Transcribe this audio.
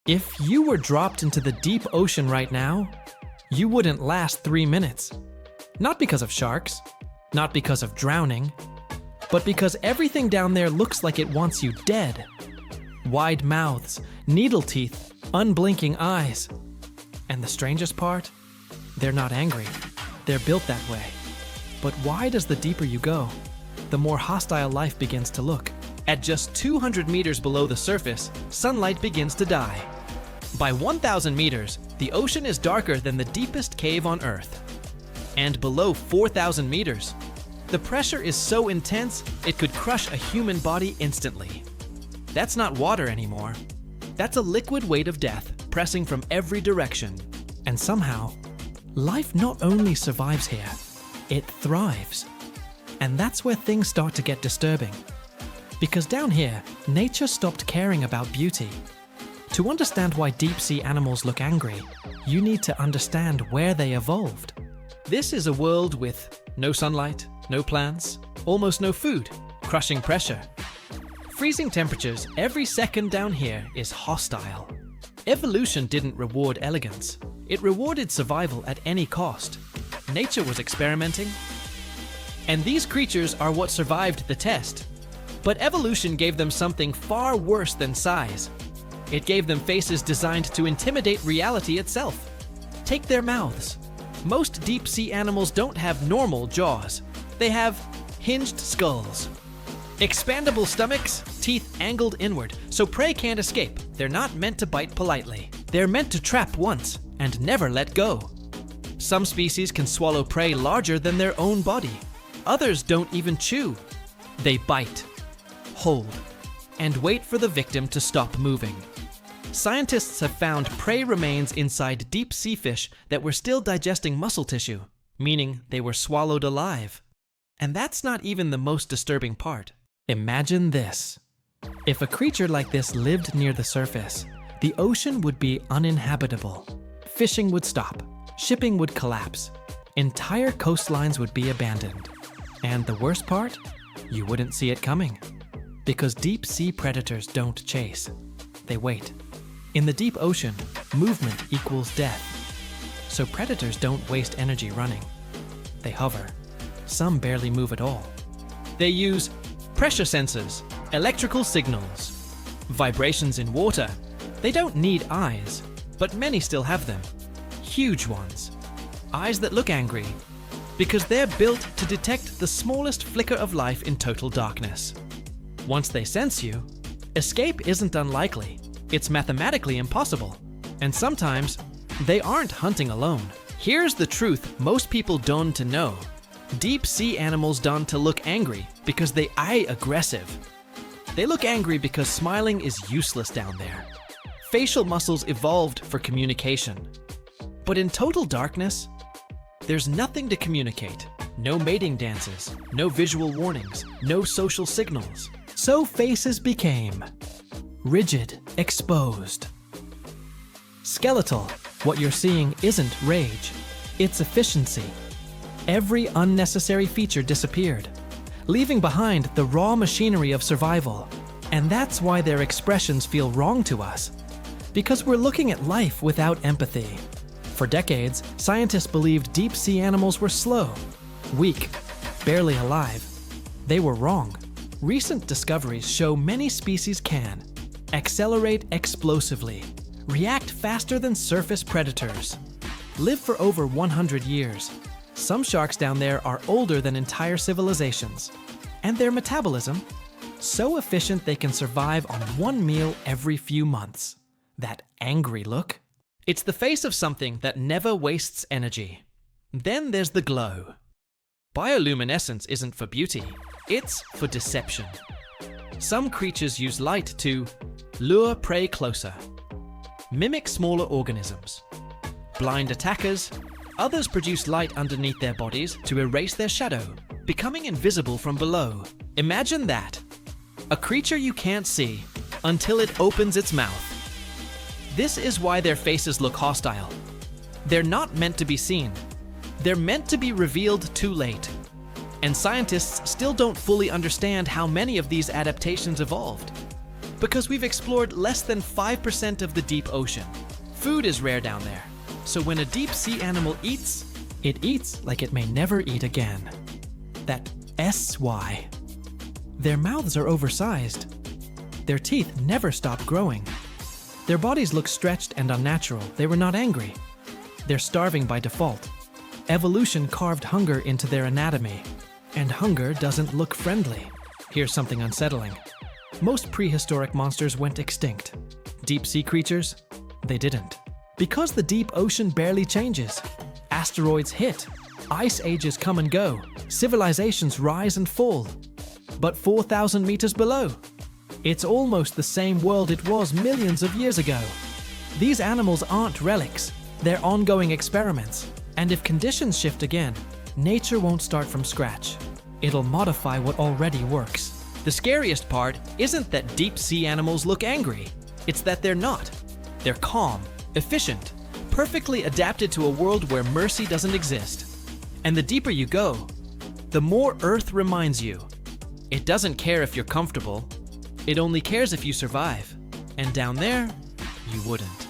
If you were dropped into the deep ocean right now, you wouldn't last 3 minutes. Not because of sharks, not because of drowning, but because everything down there looks like it wants you dead. Wide mouths, needle teeth, unblinking eyes. And the strangest part? They're not angry. They're built that way. But why does the deeper you go, the more hostile life begins to look? At just 200 meters below the surface, sunlight begins to die. By 1,000 meters, the ocean is darker than the deepest cave on Earth. And below 4,000 meters, the pressure is so intense it could crush a human body instantly. That's not water anymore. That's a liquid weight of death pressing from every direction. And somehow, life not only survives here, it thrives. And that's where things start to get disturbing. Because down here, nature stopped caring about beauty. To understand why deep-sea animals look angry, you need to understand where they evolved. This is a world with no sunlight, no plants, almost no food, crushing pressure. Freezing temperatures every second down here is hostile. Evolution didn't reward elegance. It rewarded survival at any cost. Nature was experimenting. And these creatures are what survived the test. But evolution gave them something far worse than size. It gave them faces designed to intimidate reality itself. Take their mouths. Most deep-sea animals don't have normal jaws. They have hinged skulls. Expandable stomachs, teeth angled inward, so prey can't escape. They're not meant to bite politely. They're meant to trap once and never let go. Some species can swallow prey larger than their own body. Others don't even chew. They bite, hold, and wait for the victim to stop moving. Scientists have found prey remains inside deep sea fish that were still digesting muscle tissue, meaning they were swallowed alive. And that's not even the most disturbing part. Imagine this. If a creature like this lived near the surface, the ocean would be uninhabitable. Fishing would stop, shipping would collapse, entire coastlines would be abandoned. And the worst part? You wouldn't see it coming. Because deep sea predators don't chase, they wait. In the deep ocean, movement equals death. So predators don't waste energy running. They hover. Some barely move at all. They use pressure sensors, electrical signals, vibrations in water. They don't need eyes, but many still have them. Huge ones. Eyes that look angry, because they're built to detect the smallest flicker of life in total darkness. Once they sense you, escape isn't unlikely. It's mathematically impossible. And sometimes, they aren't hunting alone. Here's the truth most people don't know. Deep sea animals don't look angry because they eye aggressive. They look angry because smiling is useless down there. Facial muscles evolved for communication. But in total darkness, there's nothing to communicate. No mating dances, no visual warnings, no social signals. So faces became rigid, exposed. Skeletal, what you're seeing isn't rage, it's efficiency. Every unnecessary feature disappeared, leaving behind the raw machinery of survival. And that's why their expressions feel wrong to us, because we're looking at life without empathy. For decades, scientists believed deep-sea animals were slow, weak, barely alive. They were wrong. Recent discoveries show many species can accelerate explosively, react faster than surface predators, live for over 100 years. Some sharks down there are older than entire civilizations, and their metabolism, so efficient they can survive on one meal every few months. That angry look? It's the face of something that never wastes energy. Then there's the glow. Bioluminescence isn't for beauty, it's for deception. Some creatures use light to lure prey closer, mimic smaller organisms, blind attackers. Others produce light underneath their bodies to erase their shadow, becoming invisible from below. Imagine that. A creature you can't see until it opens its mouth. This is why their faces look hostile. They're not meant to be seen. They're meant to be revealed too late. And scientists still don't fully understand how many of these adaptations evolved. Because we've explored less than 5% of the deep ocean. Food is rare down there, so when a deep sea animal eats, it eats like it may never eat again. That SY. Their mouths are oversized. Their teeth never stop growing. Their bodies look stretched and unnatural. They were not angry. They're starving by default. Evolution carved hunger into their anatomy, and hunger doesn't look friendly. Here's something unsettling. Most prehistoric monsters went extinct. Deep sea creatures? They didn't. Because the deep ocean barely changes. Asteroids hit. Ice ages come and go. Civilizations rise and fall. But 4,000 meters below, it's almost the same world it was millions of years ago. These animals aren't relics. They're ongoing experiments. And if conditions shift again, nature won't start from scratch. It'll modify what already works. The scariest part isn't that deep sea animals look angry. It's that they're not. They're calm, efficient, perfectly adapted to a world where mercy doesn't exist. And the deeper you go, the more Earth reminds you. It doesn't care if you're comfortable. It only cares if you survive. And down there, you wouldn't.